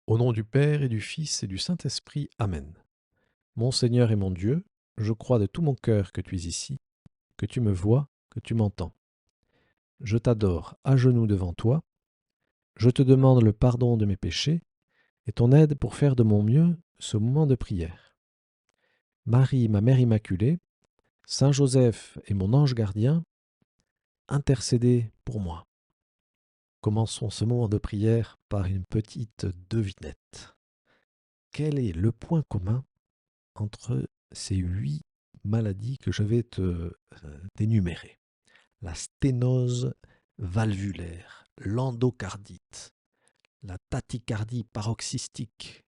Au nom du Père et du Fils et du Saint-Esprit. Amen. Mon Seigneur et mon Dieu, je crois de tout mon cœur que tu es ici, que tu me vois, que tu m'entends. Je t'adore à genoux devant toi, je te demande le pardon de mes péchés et ton aide pour faire de mon mieux ce moment de prière. Marie, ma Mère Immaculée, Saint Joseph et mon ange gardien, intercédez pour moi. Commençons ce moment de prière par une petite devinette. Quel est le point commun entre ces 8 maladies que je vais te d'énumérer? La sténose valvulaire, l'endocardite, la tachycardie paroxystique,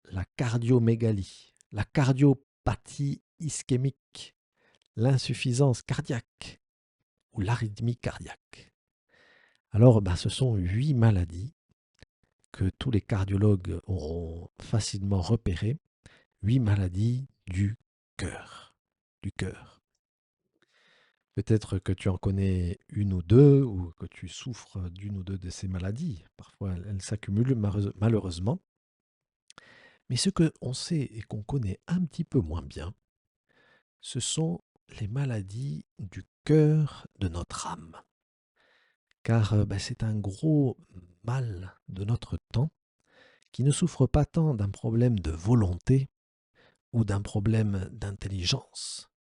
la cardiomégalie, la cardiopathie ischémique, l'insuffisance cardiaque ou l'arythmie cardiaque. Alors, ce sont 8 maladies que tous les cardiologues auront facilement repérées, 8 maladies du cœur. Du cœur. Peut-être que tu en connais une ou deux, ou que tu souffres d'une ou deux de ces maladies. Parfois, elles s'accumulent malheureusement. Mais ce qu'on sait et qu'on connaît un petit peu moins bien, ce sont les maladies du cœur de notre âme. Car c'est un gros mal de notre temps qui ne souffre pas tant d'un problème de volonté ou d'un problème d'intelligence,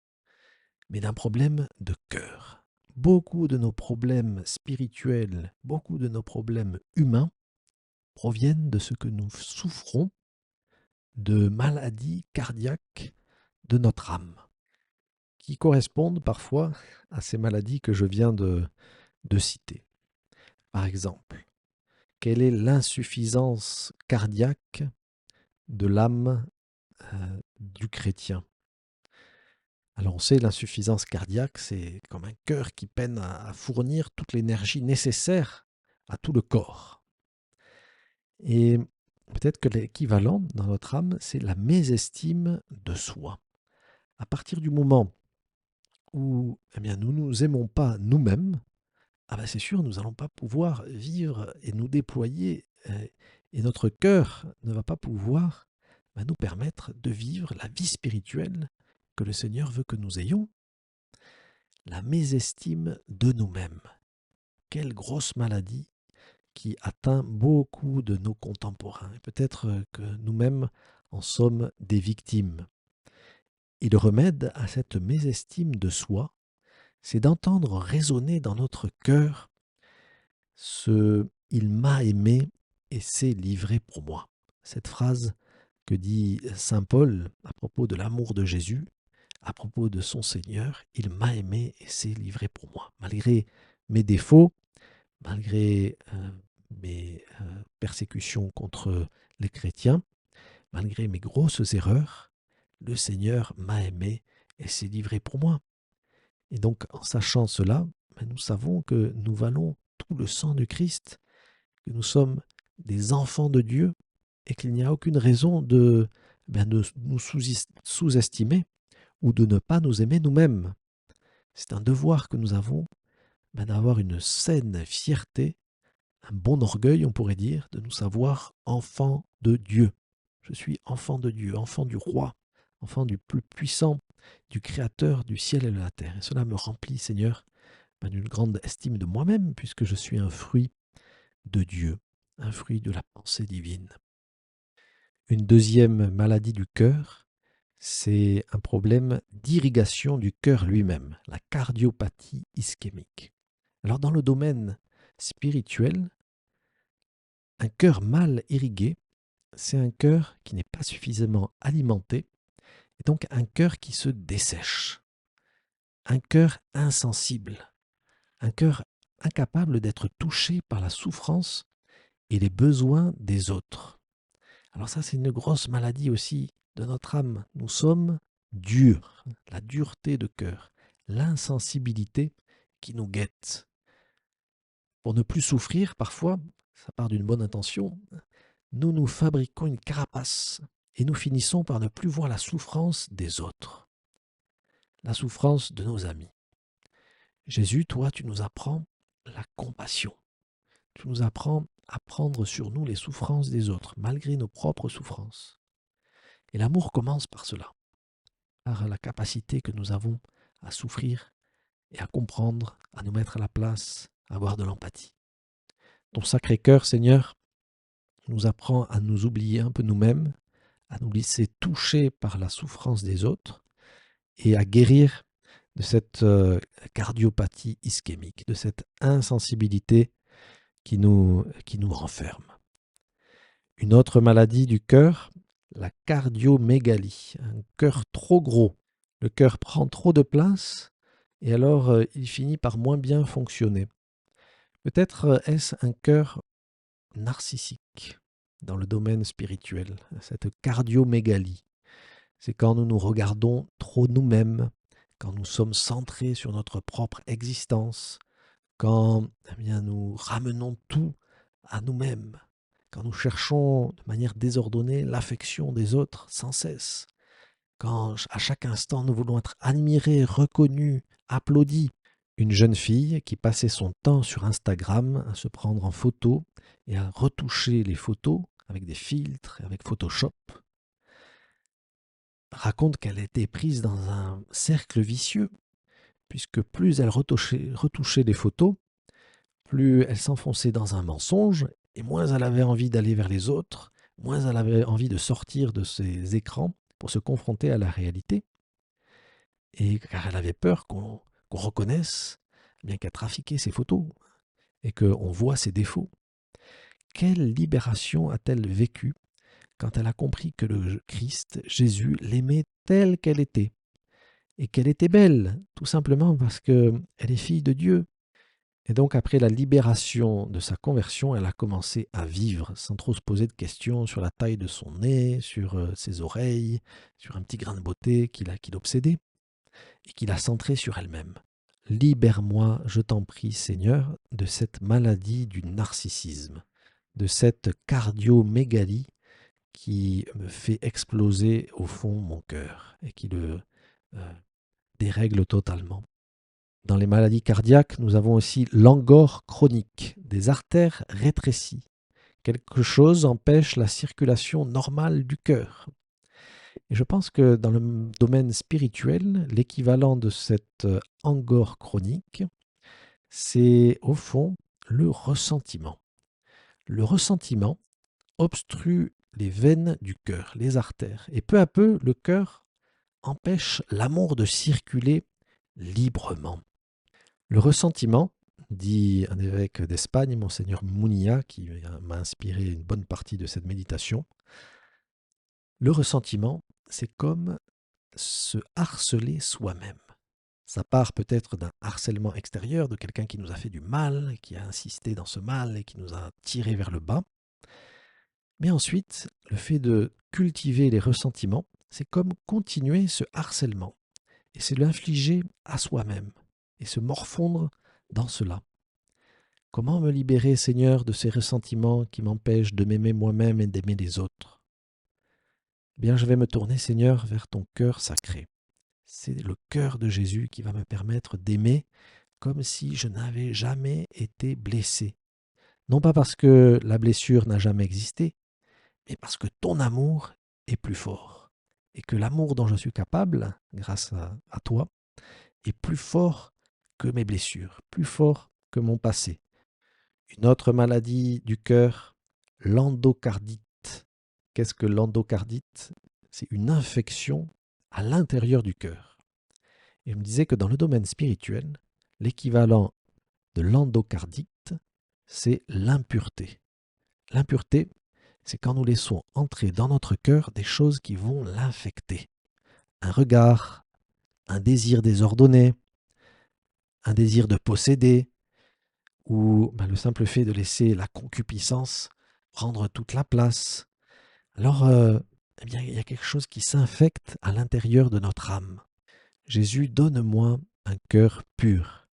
mais d'un problème de cœur. Beaucoup de nos problèmes spirituels, beaucoup de nos problèmes humains proviennent de ce que nous souffrons de maladies cardiaques de notre âme, qui correspondent parfois à ces maladies que je viens de citer. Par exemple, quelle est l'insuffisance cardiaque de l'âme du chrétien? Alors on sait l'insuffisance cardiaque, c'est comme un cœur qui peine à fournir toute l'énergie nécessaire à tout le corps. Et peut-être que l'équivalent dans notre âme, c'est la mésestime de soi. À partir du moment où nous ne nous aimons pas nous-mêmes, c'est sûr, nous n'allons pas pouvoir vivre et nous déployer, et notre cœur ne va pas pouvoir nous permettre de vivre la vie spirituelle que le Seigneur veut que nous ayons. La mésestime de nous-mêmes. Quelle grosse maladie qui atteint beaucoup de nos contemporains. Et peut-être que nous-mêmes en sommes des victimes. Et le remède à cette mésestime de soi, c'est d'entendre résonner dans notre cœur ce « Il m'a aimé et s'est livré pour moi ». Cette phrase que dit saint Paul à propos de l'amour de Jésus, à propos de son Seigneur, « Il m'a aimé et s'est livré pour moi ». Malgré mes défauts, malgré mes persécutions contre les chrétiens, malgré mes grosses erreurs, le Seigneur m'a aimé et s'est livré pour moi. Et donc, en sachant cela, nous savons que nous valons tout le sang du Christ, que nous sommes des enfants de Dieu et qu'il n'y a aucune raison de nous sous-estimer ou de ne pas nous aimer nous-mêmes. C'est un devoir que nous avons d'avoir une saine fierté, un bon orgueil, on pourrait dire, de nous savoir enfants de Dieu. Je suis enfant de Dieu, enfant du roi, enfant du plus puissant, du Créateur du ciel et de la terre. Et cela me remplit, Seigneur, d'une grande estime de moi-même, puisque je suis un fruit de Dieu, un fruit de la pensée divine. Une deuxième maladie du cœur, c'est un problème d'irrigation du cœur lui-même, la cardiopathie ischémique. Alors dans le domaine spirituel, un cœur mal irrigué, c'est un cœur qui n'est pas suffisamment alimenté, et donc un cœur qui se dessèche, un cœur insensible, un cœur incapable d'être touché par la souffrance et les besoins des autres. Alors ça, c'est une grosse maladie aussi de notre âme. Nous sommes durs, la dureté de cœur, l'insensibilité qui nous guette. Pour ne plus souffrir, parfois, ça part d'une bonne intention, nous nous fabriquons une carapace et nous finissons par ne plus voir la souffrance des autres, la souffrance de nos amis. Jésus, toi, tu nous apprends la compassion. Tu nous apprends à prendre sur nous les souffrances des autres, malgré nos propres souffrances. Et l'amour commence par cela, par la capacité que nous avons à souffrir et à comprendre, à nous mettre à la place, à avoir de l'empathie. Ton Sacré-Cœur, Seigneur, nous apprend à nous oublier un peu nous-mêmes, à nous laisser toucher par la souffrance des autres et à guérir de cette cardiopathie ischémique, de cette insensibilité qui nous renferme. Une autre maladie du cœur, la cardiomégalie, un cœur trop gros. Le cœur prend trop de place et alors il finit par moins bien fonctionner. Peut-être est-ce un cœur narcissique dans le domaine spirituel, cette cardiomégalie. C'est quand nous nous regardons trop nous-mêmes, quand nous sommes centrés sur notre propre existence, quand nous ramenons tout à nous-mêmes, quand nous cherchons de manière désordonnée l'affection des autres sans cesse, quand à chaque instant nous voulons être admirés, reconnus, applaudis. Une jeune fille qui passait son temps sur Instagram à se prendre en photo et à retoucher les photos avec des filtres, avec Photoshop, raconte qu'elle était prise dans un cercle vicieux, puisque plus elle retouchait les photos, plus elle s'enfonçait dans un mensonge, et moins elle avait envie d'aller vers les autres, moins elle avait envie de sortir de ses écrans pour se confronter à la réalité, et car elle avait peur qu'on reconnaisse bien qu'elle trafiquait ses photos, et qu'on voit ses défauts. Quelle libération a-t-elle vécue quand elle a compris que le Christ, Jésus, l'aimait telle qu'elle était, et qu'elle était belle, tout simplement parce qu'elle est fille de Dieu. Et donc après la libération de sa conversion, elle a commencé à vivre sans trop se poser de questions sur la taille de son nez, sur ses oreilles, sur un petit grain de beauté qui l'obsédait et qui l'a centré sur elle-même. Libère-moi, je t'en prie, Seigneur, de cette maladie du narcissisme, de cette cardiomégalie qui me fait exploser au fond mon cœur et qui le dérègle totalement. Dans les maladies cardiaques, nous avons aussi l'angor chronique, des artères rétrécies. Quelque chose empêche la circulation normale du cœur. Et je pense que dans le domaine spirituel, l'équivalent de cette angor chronique, c'est au fond le ressentiment. Le ressentiment obstrue les veines du cœur, les artères, et peu à peu, le cœur empêche l'amour de circuler librement. Le ressentiment, dit un évêque d'Espagne, Monseigneur Munilla, qui m'a inspiré une bonne partie de cette méditation, le ressentiment, c'est comme se harceler soi-même. Ça part peut-être d'un harcèlement extérieur, de quelqu'un qui nous a fait du mal, qui a insisté dans ce mal et qui nous a tiré vers le bas. Mais ensuite, le fait de cultiver les ressentiments, c'est comme continuer ce harcèlement. Et c'est l'infliger à soi-même et se morfondre dans cela. Comment me libérer, Seigneur, de ces ressentiments qui m'empêchent de m'aimer moi-même et d'aimer les autres? Eh bien, je vais me tourner, Seigneur, vers ton cœur sacré. C'est le cœur de Jésus qui va me permettre d'aimer comme si je n'avais jamais été blessé. Non pas parce que la blessure n'a jamais existé, mais parce que ton amour est plus fort. Et que l'amour dont je suis capable, grâce à toi, est plus fort que mes blessures, plus fort que mon passé. Une autre maladie du cœur, l'endocardite. Qu'est-ce que l'endocardite? C'est une infection à l'intérieur du cœur. Et je me disais que dans le domaine spirituel, l'équivalent de l'endocardite, c'est l'impureté. L'impureté, c'est quand nous laissons entrer dans notre cœur des choses qui vont l'infecter. Un regard, un désir désordonné, un désir de posséder, ou le simple fait de laisser la concupiscence prendre toute la place. Alors, eh bien, il y a quelque chose qui s'infecte à l'intérieur de notre âme. Jésus, donne-moi un cœur pur,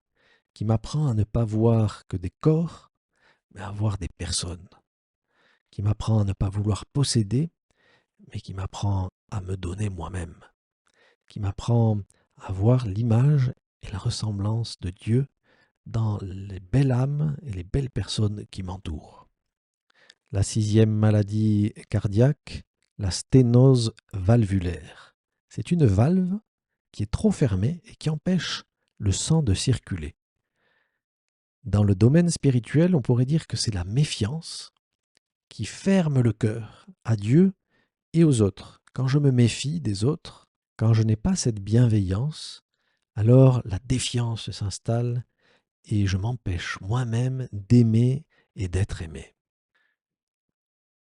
qui m'apprend à ne pas voir que des corps, mais à voir des personnes, qui m'apprend à ne pas vouloir posséder, mais qui m'apprend à me donner moi-même, qui m'apprend à voir l'image et la ressemblance de Dieu dans les belles âmes et les belles personnes qui m'entourent. La sixième maladie cardiaque, la sténose valvulaire. C'est une valve qui est trop fermée et qui empêche le sang de circuler. Dans le domaine spirituel, on pourrait dire que c'est la méfiance qui ferme le cœur à Dieu et aux autres. Quand je me méfie des autres, quand je n'ai pas cette bienveillance, alors la défiance s'installe et je m'empêche moi-même d'aimer et d'être aimé.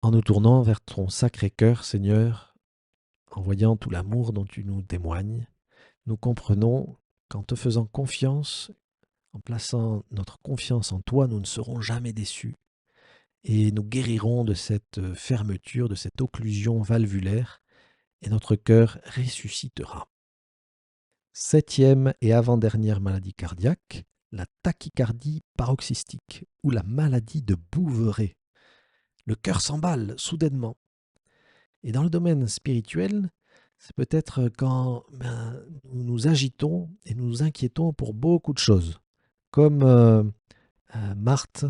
En nous tournant vers ton sacré cœur, Seigneur, en voyant tout l'amour dont tu nous témoignes, nous comprenons qu'en te faisant confiance, en plaçant notre confiance en toi, nous ne serons jamais déçus et nous guérirons de cette fermeture, de cette occlusion valvulaire et notre cœur ressuscitera. Septième et avant-dernière maladie cardiaque, la tachycardie paroxystique ou la maladie de Bouveret. Le cœur s'emballe soudainement. Et dans le domaine spirituel, c'est peut-être quand nous nous agitons et nous nous inquiétons pour beaucoup de choses, comme Marthe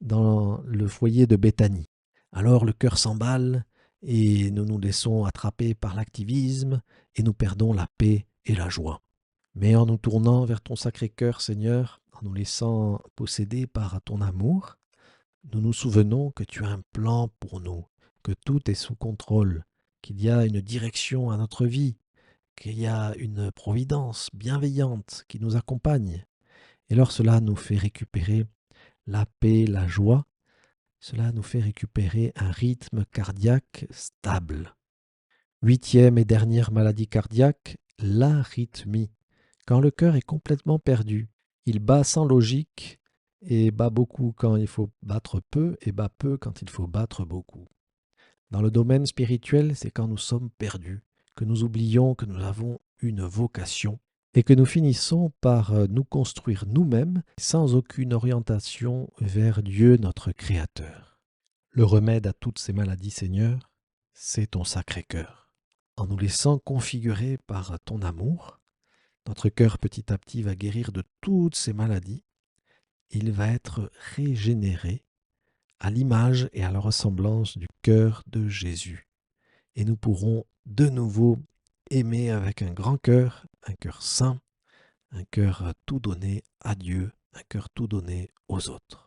dans le foyer de Béthanie. Alors le cœur s'emballe et nous nous laissons attraper par l'activisme et nous perdons la paix et la joie. Mais en nous tournant vers ton sacré cœur, Seigneur, en nous laissant posséder par ton amour, nous nous souvenons que tu as un plan pour nous, que tout est sous contrôle, qu'il y a une direction à notre vie, qu'il y a une providence bienveillante qui nous accompagne. Et alors cela nous fait récupérer la paix, la joie, cela nous fait récupérer un rythme cardiaque stable. Huitième et dernière maladie cardiaque, l'arythmie. Quand le cœur est complètement perdu, il bat sans logique et bat beaucoup quand il faut battre peu et bat peu quand il faut battre beaucoup. Dans le domaine spirituel, c'est quand nous sommes perdus, que nous oublions que nous avons une vocation et que nous finissons par nous construire nous-mêmes sans aucune orientation vers Dieu notre Créateur. Le remède à toutes ces maladies, Seigneur, c'est ton Sacré-Cœur. En nous laissant configurer par ton amour, notre cœur petit à petit va guérir de toutes ces maladies. Il va être régénéré à l'image et à la ressemblance du cœur de Jésus. Et nous pourrons de nouveau aimer avec un cœur saint, un cœur tout donné à Dieu, un cœur tout donné aux autres.